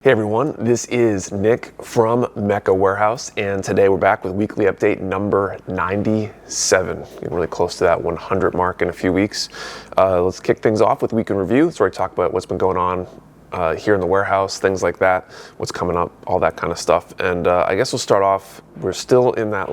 Hey everyone, this is Nick from Mecca Warehouse, and today we're back with weekly update number 97. Getting really close to that 100 mark in a few weeks. Let's kick things off with week in review. It's where I talk about what's been going on here in the warehouse, things like that, what's coming up, all that kind of stuff. And I guess we'll start off, we're still in that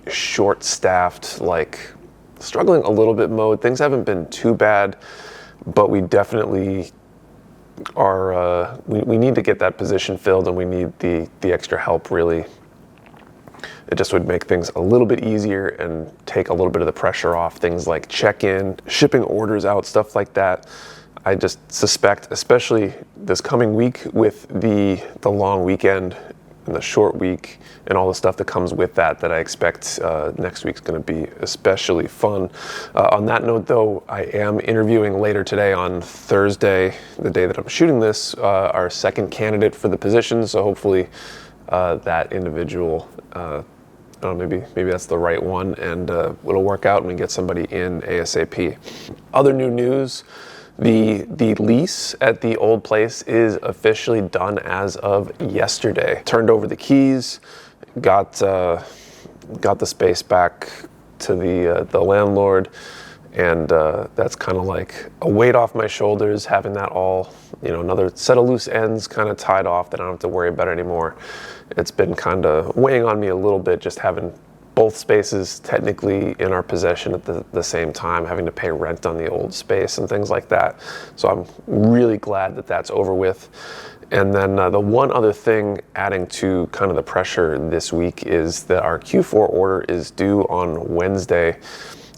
short-staffed, struggling a little bit mode. Things haven't been too bad, but we definitely we need to get that position filled, and we need the extra help, really. It just would make things a little bit easier and take a little bit of the pressure off things like check-in, shipping orders out, stuff like that. I just suspect, especially this coming week with the long weekend and the short week and all the stuff that comes with that I expect next week's going to be especially fun. On that note, though, I am interviewing later today on Thursday, the day that I'm shooting this, our second candidate for the position. So hopefully that individual, maybe that's the right one, and it'll work out and we get somebody in ASAP. Other new news. The lease at the old place is officially done as of yesterday. Turned over the keys, got the space back to the landlord, and that's kind of like a weight off my shoulders, having that all, another set of loose ends kind of tied off that I don't have to worry about anymore. It's been kind of weighing on me a little bit, just having both spaces technically in our possession at the same time, having to pay rent on the old space and things like that. So I'm really glad that that's over with. And then the one other thing adding to kind of the pressure this week is that our Q4 order is due on Wednesday.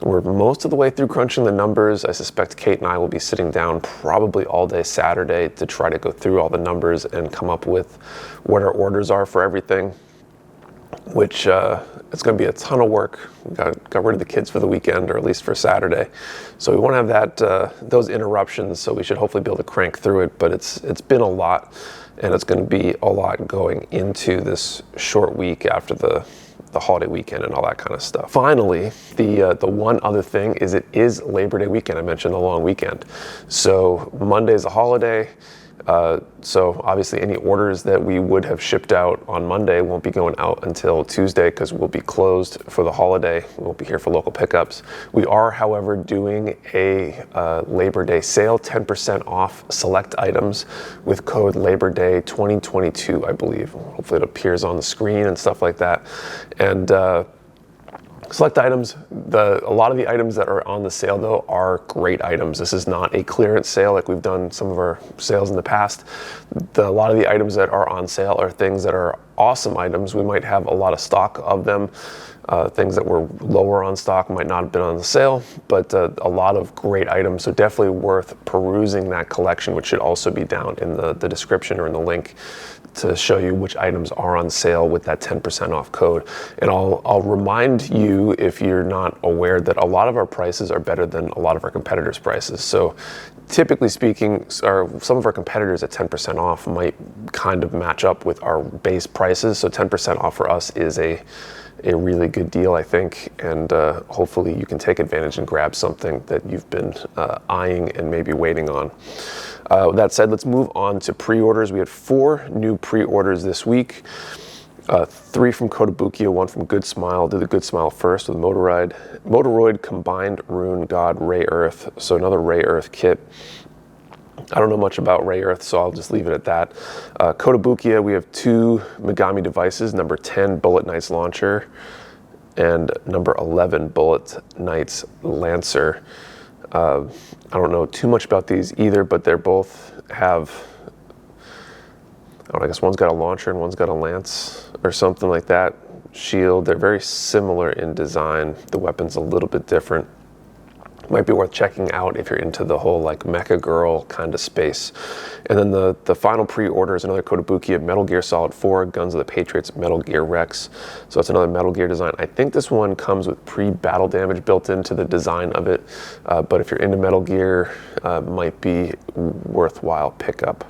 We're most of the way through crunching the numbers. I suspect Kate and I will be sitting down probably all day Saturday to try to go through all the numbers and come up with what our orders are for everything, which it's going to be a ton of work. We got rid of the kids for the weekend, or at least for Saturday. So we won't have those interruptions, so we should hopefully be able to crank through it. But it's been a lot, and it's going to be a lot going into this short week after the holiday weekend and all that kind of stuff. Finally, the one other thing is it is Labor Day weekend. I mentioned the long weekend. So Monday's a holiday. So obviously any orders that we would have shipped out on Monday won't be going out until Tuesday because we'll be closed for the holiday. We won't be here for local pickups. We are, however, doing a Labor Day sale, 10% off select items with code Labor Day 2022, I believe. Hopefully it appears on the screen and stuff like that. And select items, a lot of the items that are on the sale, though, are great items. This is not a clearance sale like we've done some of our sales in the past. A lot of the items that are on sale are things that are awesome items. We might have a lot of stock of them. Things that were lower on stock might not have been on the sale, but a lot of great items. So definitely worth perusing that collection, which should also be down in the description or in the link to show you which items are on sale with that 10% off code. And I'll remind you, if you're not aware, that a lot of our prices are better than a lot of our competitors' prices. So typically speaking, some of our competitors at 10% off might kind of match up with our base prices. So 10% off for us is a really good deal, I think, and hopefully you can take advantage and grab something that you've been eyeing and maybe waiting on. With that said, let's move on to pre-orders. We had 4 new pre-orders this week, 3 from Kotobukiya, 1 from Good Smile. Do the Good Smile first with Motoroid Combined Rune God Ray Earth, so another Ray Earth kit. I don't know much about Ray Earth, so I'll just leave it at that. Kotobukiya, we have 2 Megami devices, number 10 Bullet Knights Launcher and number 11 Bullet Knights Lancer. I don't know too much about these either, but they both have, I guess one's got a launcher and one's got a lance or something like that. Shield, they're very similar in design. The weapon's a little bit different. Might be worth checking out if you're into the whole mecha girl kind of space. And then the final pre-order is another Kotobukiya Metal Gear Solid 4 Guns of the Patriots Metal Gear Rex. So it's another Metal Gear design. I think this one comes with pre-battle damage built into the design of it, but if you're into Metal Gear, might be worthwhile pickup.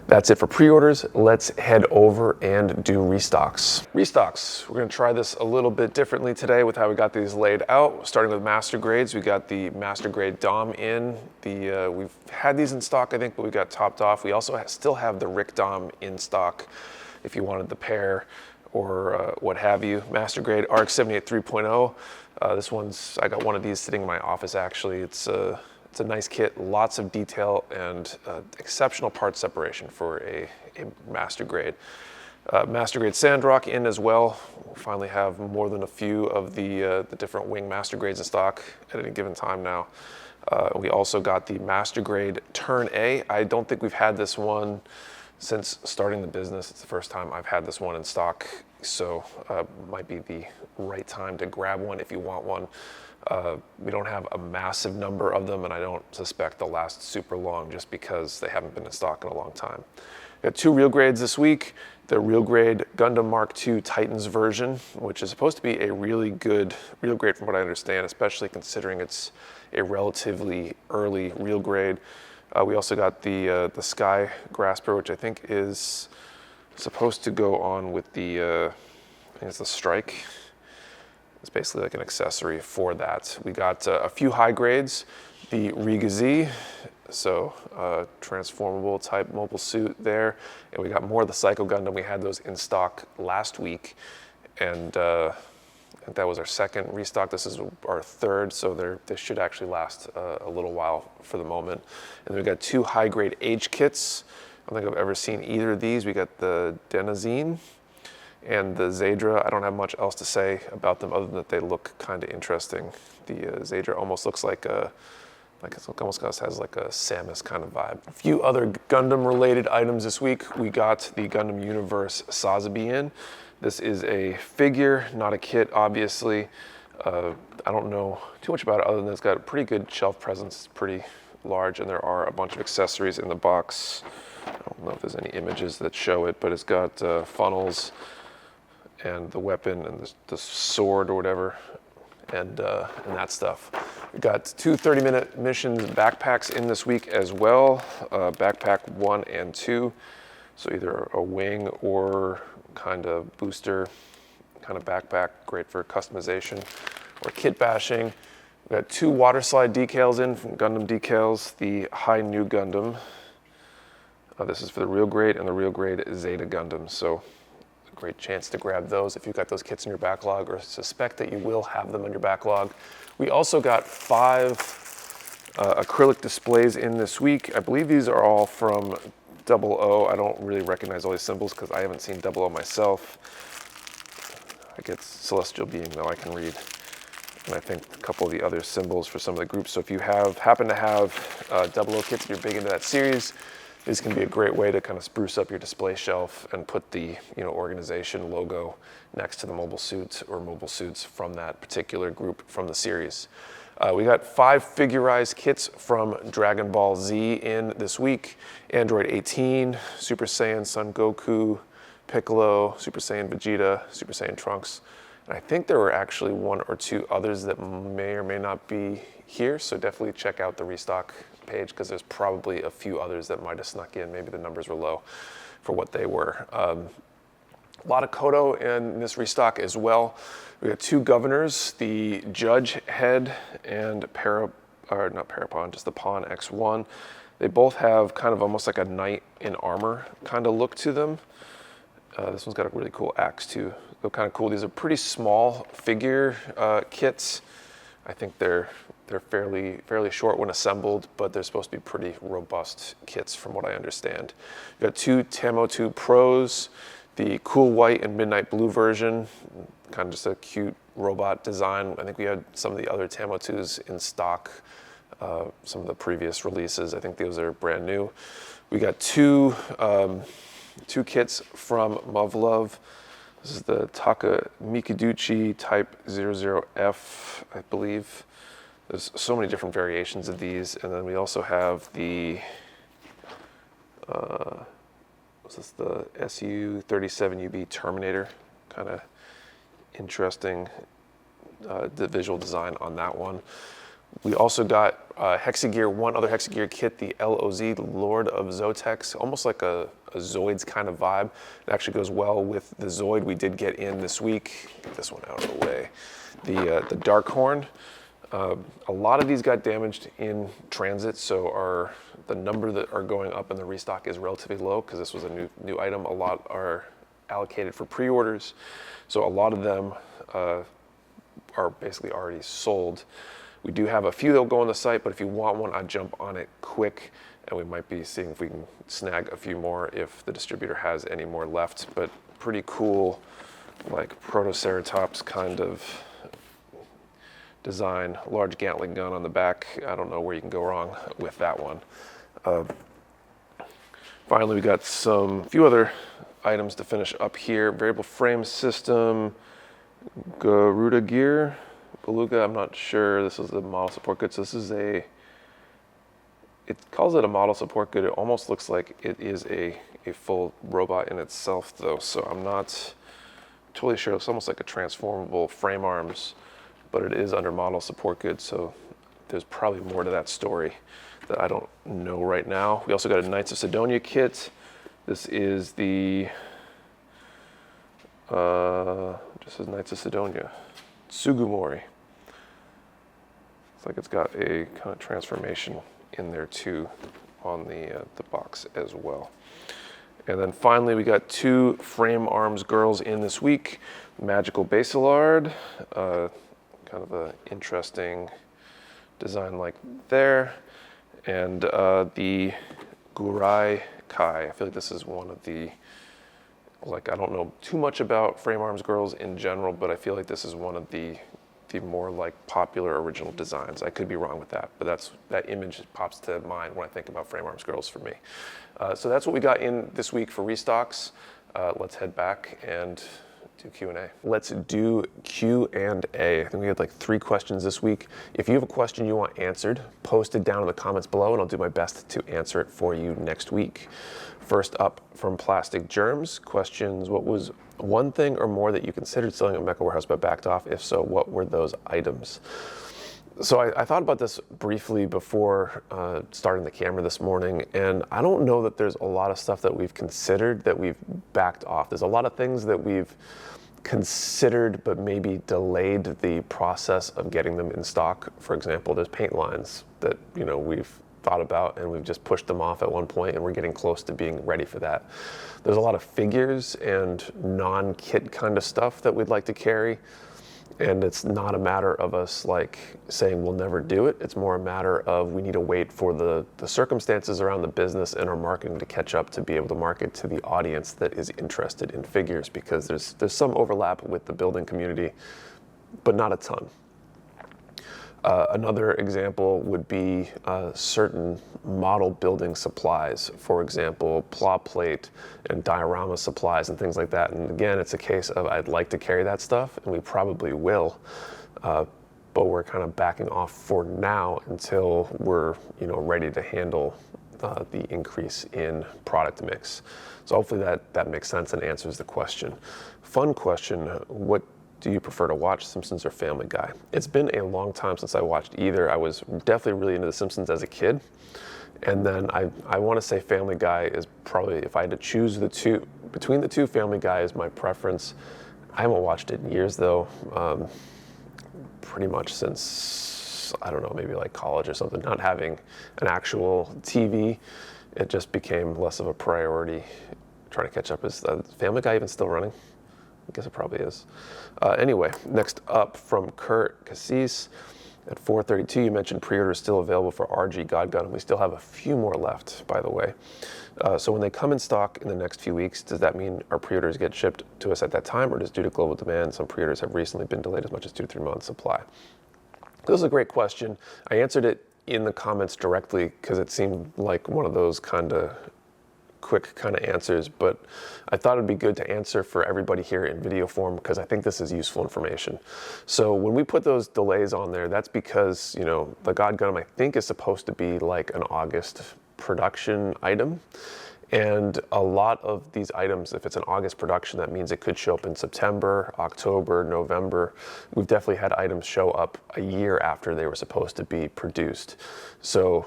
That's it for pre-orders. Let's head over and do restocks. Restocks, we're gonna try this a little bit differently today with how we got these laid out. Starting with master grades, we got the master grade Dom in. We've had these in stock, I think, but we got topped off. We also still have the Rick Dom in stock if you wanted the pair or what have you. Master grade RX-78 3.0. This one's, I got one of these sitting in my office actually. It's a nice kit, lots of detail and exceptional part separation for a master grade. Master grade Sandrock in as well. We finally have more than a few of the different wing master grades in stock at any given time now. We also got the master grade Turn A. I don't think we've had this one since starting the business. It's the first time I've had this one in stock, so might be the right time to grab one if you want one. We don't have a massive number of them, and I don't suspect they'll last super long just because they haven't been in stock in a long time. We got two real grades this week. The real grade Gundam Mark II Titans version, which is supposed to be a really good real grade from what I understand, especially considering it's a relatively early real grade. We also got the Sky Grasper, which I think is supposed to go on with the, I think it's the Strike. It's basically like an accessory for that. We got a few high grades, the Riga Z, so transformable type mobile suit there. And we got more of the Psycho Gundam. We had those in stock last week, and that was our second restock. This is our third, so this should actually last a little while for the moment. And then we got two high-grade H kits. I don't think I've ever seen either of these. We got the Denazine and the Zadra. I don't have much else to say about them other than that they look kind of interesting. The Zadra almost looks like it almost has like a Samus kind of vibe. A few other Gundam-related items this week. We got the Gundam Universe Sazabi in. This is a figure, not a kit, obviously. I don't know too much about it other than it's got a pretty good shelf presence. It's pretty large, and there are a bunch of accessories in the box. I don't know if there's any images that show it, but it's got funnels and the weapon and the sword or whatever, and that stuff. We got two 30-minute missions backpacks in this week as well. Backpack 1 and 2, so either a wing or kind of booster kind of backpack, great for customization or kit bashing. We got two water slide decals in from Gundam Decals, the High New Gundam. This is for the real grade and the real grade Zeta Gundam. So a great chance to grab those if you've got those kits in your backlog or suspect that you will have them in your backlog. We also got 5 acrylic displays in this week. I believe these are all from 00. I don't really recognize all these symbols because I haven't seen 00 myself. I get Celestial Being though, I can read. And I think a couple of the other symbols for some of the groups. So if you happen to have 00 kits, if you're big into that series, this can be a great way to kind of spruce up your display shelf and put the organization logo next to the mobile suits or mobile suits from that particular group from the series. We got 5 figurized kits from Dragon Ball Z in this week. Android 18, Super Saiyan Son Goku, Piccolo, Super Saiyan Vegeta, Super Saiyan Trunks. And I think there were actually 1 or 2 others that may or may not be here, so definitely check out the restock page because there's probably a few others that might have snuck in. Maybe the numbers were low for what they were. A lot of Kodo in this restock as well. We got 2 governors, the Judge Head and not Parapon, just the Pawn X1. They both have kind of almost like a knight in armor kind of look to them. This one's got a really cool axe too. They're kind of cool. These are pretty small figure kits. I think they're fairly short when assembled, but they're supposed to be pretty robust kits from what I understand. We've got 2 Tamo 2 Pros, the cool white and midnight blue version, kind of just a cute robot design. I think we had some of the other Tamo 2s in stock, some of the previous releases. I think those are brand new. We got 2 kits from Muv-Luv. This is the Taka Mikaduchi Type 00F, I believe. There's so many different variations of these. And then we also have the, what's this, the SU-37UB Terminator. Kind of interesting the visual design on that one. We also got Hexagear, one other Hexagear kit, the LOZ, Lord of Zotex, almost like a Zoids kind of vibe. It actually goes well with the Zoid we did get in this week. Get this one out of the way. The Dark Horn. A lot of these got damaged in transit, so the number that are going up in the restock is relatively low because this was a new item. A lot are allocated for pre-orders, so a lot of them are basically already sold. We do have a few that'll go on the site, but if you want one, I'd jump on it quick, and we might be seeing if we can snag a few more if the distributor has any more left. But pretty cool, like Protoceratops kind of design, large Gatling gun on the back. I don't know where you can go wrong with that one. Finally, we got few other items to finish up here. Variable frame system, Garuda gear, Beluga, I'm not sure. This is the model support good. So this is it calls it a model support good. It almost looks like it is a full robot in itself though. So I'm not totally sure. It's almost like a transformable frame arms, but it is under model support good. So there's probably more to that story that I don't know right now. We also got a Knights of Sidonia kit. This is the, just says Knights of Sidonia. Sugimori. It's like it's got a kind of transformation in there too on the box as well. And then finally we got 2 frame arms girls in this week. Magical Basilard, kind of an interesting design like there. And the Gurai Kai. I feel like this is one of the, like, I don't know too much about frame arms girls in general, but I feel like this is one of the more like popular original designs. I could be wrong with that, but that image pops to mind when I think about frame arms girls for me. So that's what we got in this week for restocks. Let's head back and do Q&A. Let's do Q&A. I think we had like 3 questions this week. If you have a question you want answered, post it down in the comments below and I'll do my best to answer it for you next week. First up from Plastic Germs, questions: what was one thing or more that you considered selling at Mecha Warehouse but backed off? If so, what were those items? So I thought about this briefly before starting the camera this morning, and I don't know that there's a lot of stuff that we've considered that we've backed off. There's a lot of things that we've considered but maybe delayed the process of getting them in stock. For example, there's paint lines that we've thought about and we've just pushed them off at one point and we're getting close to being ready for that. There's a lot of figures and non-kit kind of stuff that we'd like to carry, and it's not a matter of us like saying we'll never do it. It's more a matter of we need to wait for the circumstances around the business and our marketing to catch up to be able to market to the audience that is interested in figures, because there's some overlap with the building community, but not a ton. Another example would be certain model building supplies, for example, plow plate and diorama supplies and things like that. And again, it's a case of I'd like to carry that stuff, and we probably will, but we're kind of backing off for now until we're ready to handle the increase in product mix. So hopefully that makes sense and answers the question. Fun question: what do you prefer to watch, Simpsons or Family Guy? It's been a long time since I watched either. I was definitely really into The Simpsons as a kid. And then I want to say Family Guy is probably, if I had to choose between the two, Family Guy is my preference. I haven't watched it in years though. Pretty much since, I don't know, maybe like college or something. Not having an actual TV, it just became less of a priority trying to catch up. Is Family Guy even still running? I guess it probably is. Anyway, next up from Kurt Cassis at 4:32, you mentioned pre-orders still available for RG God Gun. We still have a few more left, by the way. So when they come in stock in the next few weeks, does that mean our pre-orders get shipped to us at that time, or does due to global demand, some pre-orders have recently been delayed as much as 2 to 3 months supply? This is a great question. I answered it in the comments directly because it seemed like one of those kind of quick kind of answers, but I thought it'd be good to answer for everybody here in video form because I think this is useful information. So when we put those delays on there, that's because, the God Gun I think is supposed to be like an August production item. And a lot of these items, if it's an August production, that means it could show up in September, October, November. We've definitely had items show up a year after they were supposed to be produced. So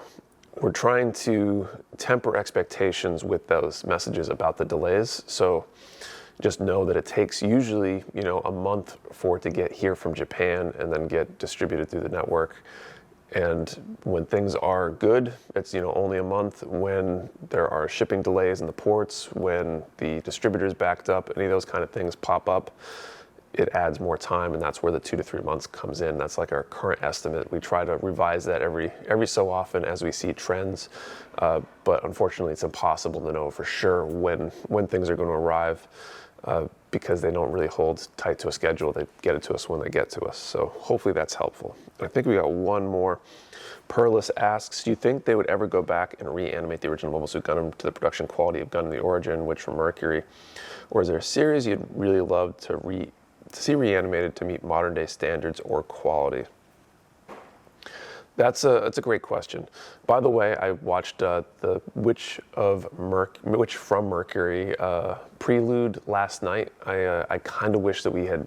we're trying to temper expectations with those messages about the delays. So just know that it takes usually, a month for it to get here from Japan and then get distributed through the network. And when things are good, it's only a month. When there are shipping delays in the ports, when the distributor's backed up, any of those kind of things pop up, it adds more time, and that's where the 2 to 3 months comes in. That's like our current estimate. We try to revise that every so often as we see trends, but unfortunately it's impossible to know for sure when things are going to arrive, because they don't really hold tight to a schedule. They get it to us when they get to us. So hopefully that's helpful. I think we got one more. Perlis asks, do you think they would ever go back and reanimate the original Mobile Suit Gundam to the production quality of Gundam the Origin, which from Mercury? Or is there a series you'd really love to see reanimated to meet modern day standards or quality? That's a great question. By the way, I watched the Witch from Mercury prelude last night. I kind of wish that we had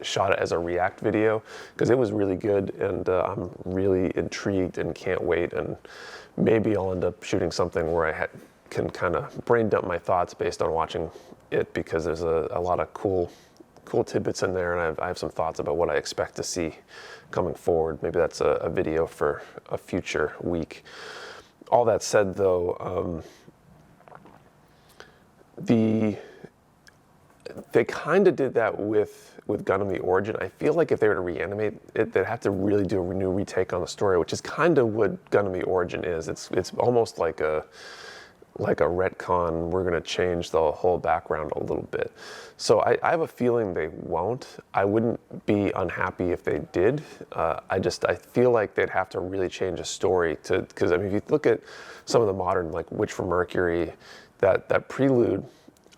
shot it as a react video, because it was really good, and I'm really intrigued and can't wait. And maybe I'll end up shooting something where I can kind of brain dump my thoughts based on watching it, because there's a lot of cool tidbits in there, and I have some thoughts about what I expect to see coming forward. Maybe that's a video for a future week. All that said, though, they kind of did that with Gundam the Origin. I feel like if they were to reanimate it, they'd have to really do a new retake on the story, which is kind of what Gundam the Origin is. It's almost like a retcon. We're going to change the whole background a little bit. So I have a feeling they won't. I wouldn't be unhappy if they did. I feel like they'd have to really change a story because if you look at some of the modern, like Witch from Mercury, that prelude,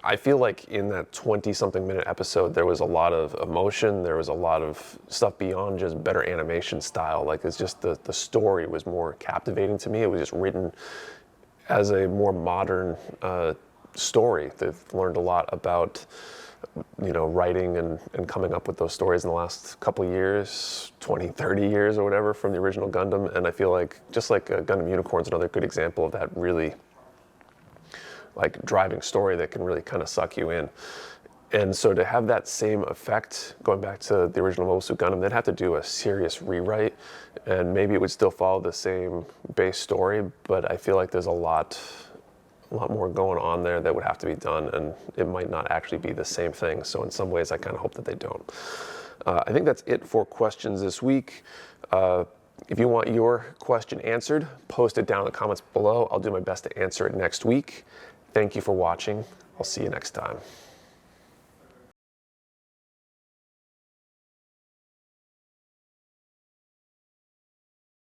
I feel like in that 20-something minute episode, there was a lot of emotion. There was a lot of stuff beyond just better animation style. Like, it's just the story was more captivating to me. It was just written as a more modern story. They've learned a lot about, writing and coming up with those stories in the last couple of years, 20, 30 years or whatever, from the original Gundam. And I feel like, just like Gundam Unicorn's another good example of that really like driving story that can really kind of suck you in. And so to have that same effect, going back to the original Mobile Suit Gundam, they'd have to do a serious rewrite, and maybe it would still follow the same base story, but I feel like there's a lot more going on there that would have to be done, and it might not actually be the same thing. So in some ways, I kind of hope that they don't. I think that's it for questions this week. If you want your question answered, post it down in the comments below. I'll do my best to answer it next week. Thank you for watching. I'll see you next time.